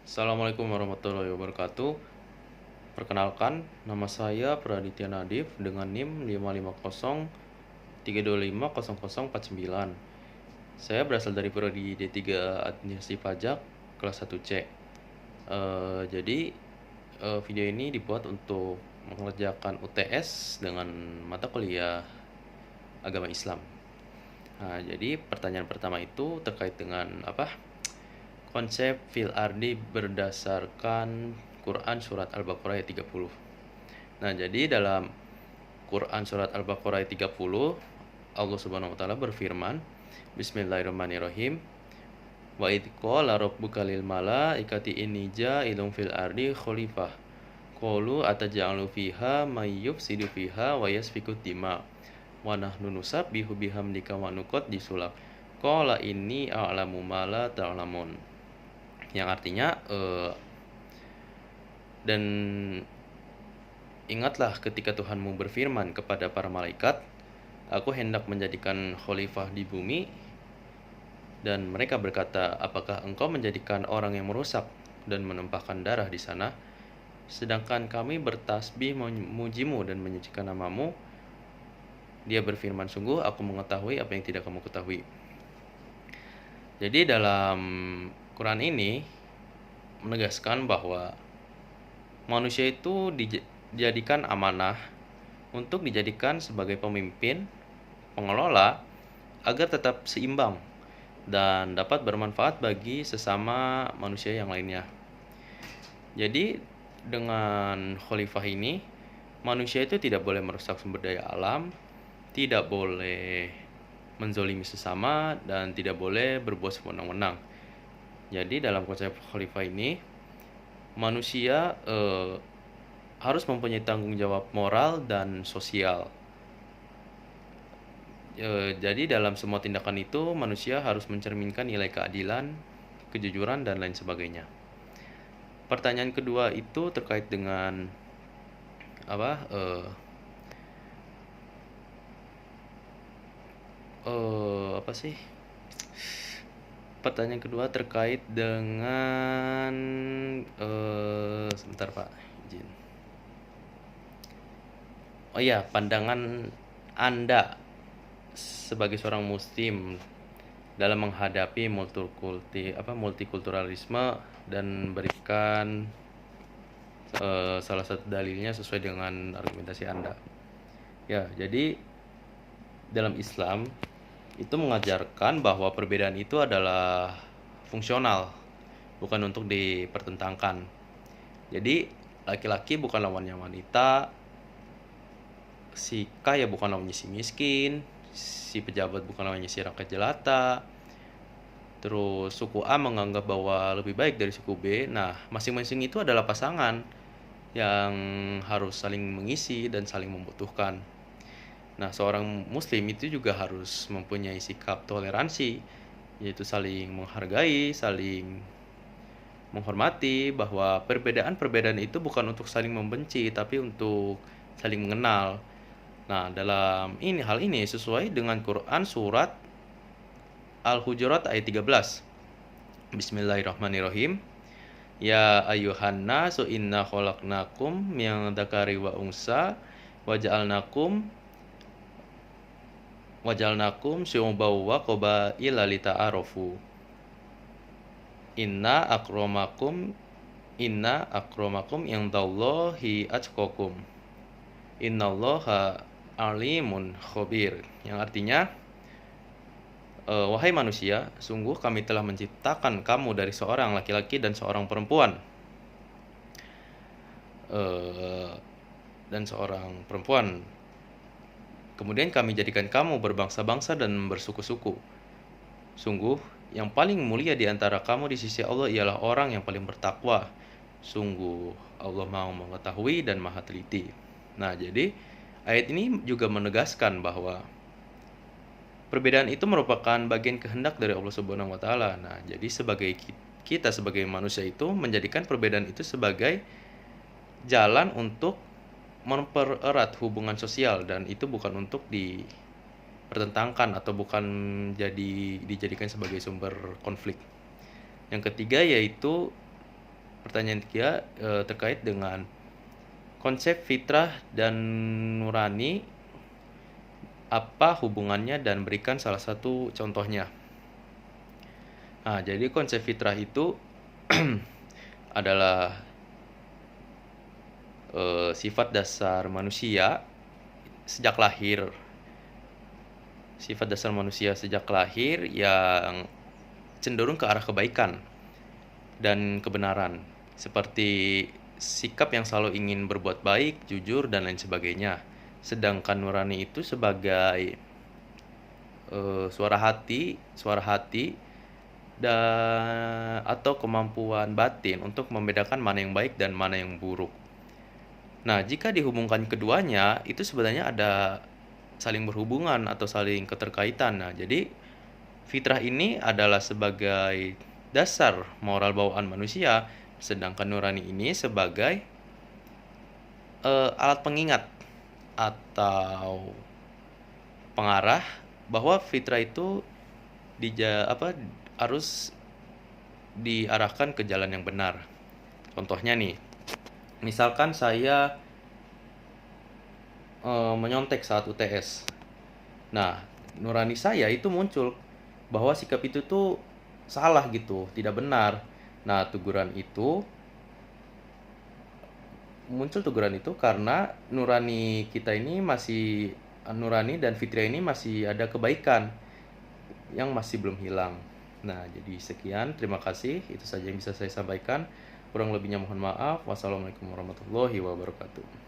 Assalamualaikum warahmatullahi wabarakatuh. Perkenalkan, nama saya Praditya Nadif dengan NIM 55032500049. Saya berasal dari prodi D3 Administrasi Pajak kelas 1C. Jadi video ini dibuat untuk mengerjakan UTS dengan mata kuliah agama Islam. Nah, jadi pertanyaan pertama itu terkait dengan apa? Konsep fil ardi berdasarkan Quran surat Al-Baqarah ayat 30. Nah, jadi dalam Quran surat Al-Baqarah ayat 30, Allah Subhanahu wa taala berfirman, Bismillahirrahmanirrahim. Wa idh qala rabbuka lil malaikati inni ja'ilun fil ardi khalifah. Qalu ataj'alu fiha may yufsidu fiha wa yasfiku dima. Wa nahnu nusabbihu bihamdika wa nuqaddisu lak. Qala inni a'lamu ma la ta'lamun. Yang artinya dan ingatlah ketika Tuhanmu berfirman kepada para malaikat, aku hendak menjadikan khalifah di bumi, dan mereka berkata, apakah engkau menjadikan orang yang merusak dan menumpahkan darah di sana, sedangkan kami bertasbih memujimu dan menyucikan namamu? Dia berfirman, sungguh aku mengetahui apa yang tidak kamu ketahui. Jadi dalam Quran ini menegaskan bahwa manusia itu dijadikan amanah untuk dijadikan sebagai pemimpin, pengelola, agar tetap seimbang dan dapat bermanfaat bagi sesama manusia yang lainnya. Jadi dengan khalifah ini, manusia itu tidak boleh merusak sumber daya alam, tidak boleh menzolimi sesama, dan tidak boleh berbuat sewenang-wenang. Jadi dalam konsep khalifah ini, manusia harus mempunyai tanggung jawab moral dan sosial. Jadi dalam semua tindakan itu, manusia harus mencerminkan nilai keadilan, kejujuran, dan lain sebagainya. Pertanyaan kedua itu terkait dengan apa? Apa sih? Pertanyaan kedua terkait dengan sebentar Pak, izin. Oh iya, pandangan Anda sebagai seorang muslim dalam menghadapi multikulturalisme dan berikan salah satu dalilnya sesuai dengan argumentasi Anda. Ya, jadi dalam Islam itu mengajarkan bahwa perbedaan itu adalah fungsional, bukan untuk dipertentangkan. Jadi laki-laki bukan lawannya wanita, si kaya bukan lawannya si miskin, si pejabat bukan lawannya si rakyat jelata. Terus suku A menganggap bahwa lebih baik dari suku B. Nah, masing-masing itu adalah pasangan yang harus saling mengisi dan saling membutuhkan. Nah, seorang muslim itu juga harus mempunyai sikap toleransi, yaitu saling menghargai, saling menghormati, bahwa perbedaan-perbedaan itu bukan untuk saling membenci, tapi untuk saling mengenal. Nah, dalam hal ini sesuai dengan Quran surat Al-Hujurat ayat 13. Bismillahirrahmanirrahim. Ya ayuhan nasu inna khalaqnakum min dzakari wa unsa waja'alnakum syu'uban wa qabaila lita'arafu. Inna akramakum indallahi atqakum. Innallaha alimun khabir. Yang artinya, wahai manusia, sungguh kami telah menciptakan kamu dari seorang laki-laki dan seorang perempuan. Kemudian kami jadikan kamu berbangsa-bangsa dan bersuku-suku. Sungguh, yang paling mulia di antara kamu di sisi Allah ialah orang yang paling bertakwa. Sungguh, Allah Maha mengetahui dan Maha teliti. Nah, jadi ayat ini juga menegaskan bahwa perbedaan itu merupakan bagian kehendak dari Allah Subhanahu wa taala. Nah, jadi kita sebagai manusia itu menjadikan perbedaan itu sebagai jalan untuk mempererat hubungan sosial, dan itu bukan untuk dipertentangkan atau bukan dijadikan sebagai sumber konflik. Yang ketiga yaitu Pertanyaan ketiga terkait dengan konsep fitrah dan nurani, apa hubungannya dan berikan salah satu contohnya. Nah, jadi konsep fitrah itu adalah sifat dasar manusia sejak lahir. Sifat dasar manusia sejak lahir yang cenderung ke arah kebaikan dan kebenaran, seperti sikap yang selalu ingin berbuat baik, jujur, dan lain sebagainya. Sedangkan nurani itu sebagai suara hati dan atau kemampuan batin untuk membedakan mana yang baik dan mana yang buruk. Nah, jika dihubungkan keduanya, itu sebenarnya ada saling berhubungan atau saling keterkaitan. Nah, jadi fitrah ini adalah sebagai dasar moral bawaan manusia, sedangkan nurani ini sebagai alat pengingat atau pengarah bahwa fitrah itu harus diarahkan ke jalan yang benar. Contohnya nih, misalkan saya menyontek saat UTS. Nah, nurani saya itu muncul bahwa sikap itu tuh salah gitu, tidak benar. Nah, teguran itu karena nurani dan fitrah ini masih ada kebaikan yang masih belum hilang. Nah, jadi sekian, terima kasih. Itu saja yang bisa saya sampaikan. Kurang lebihnya mohon maaf. Wassalamualaikum warahmatullahi wabarakatuh.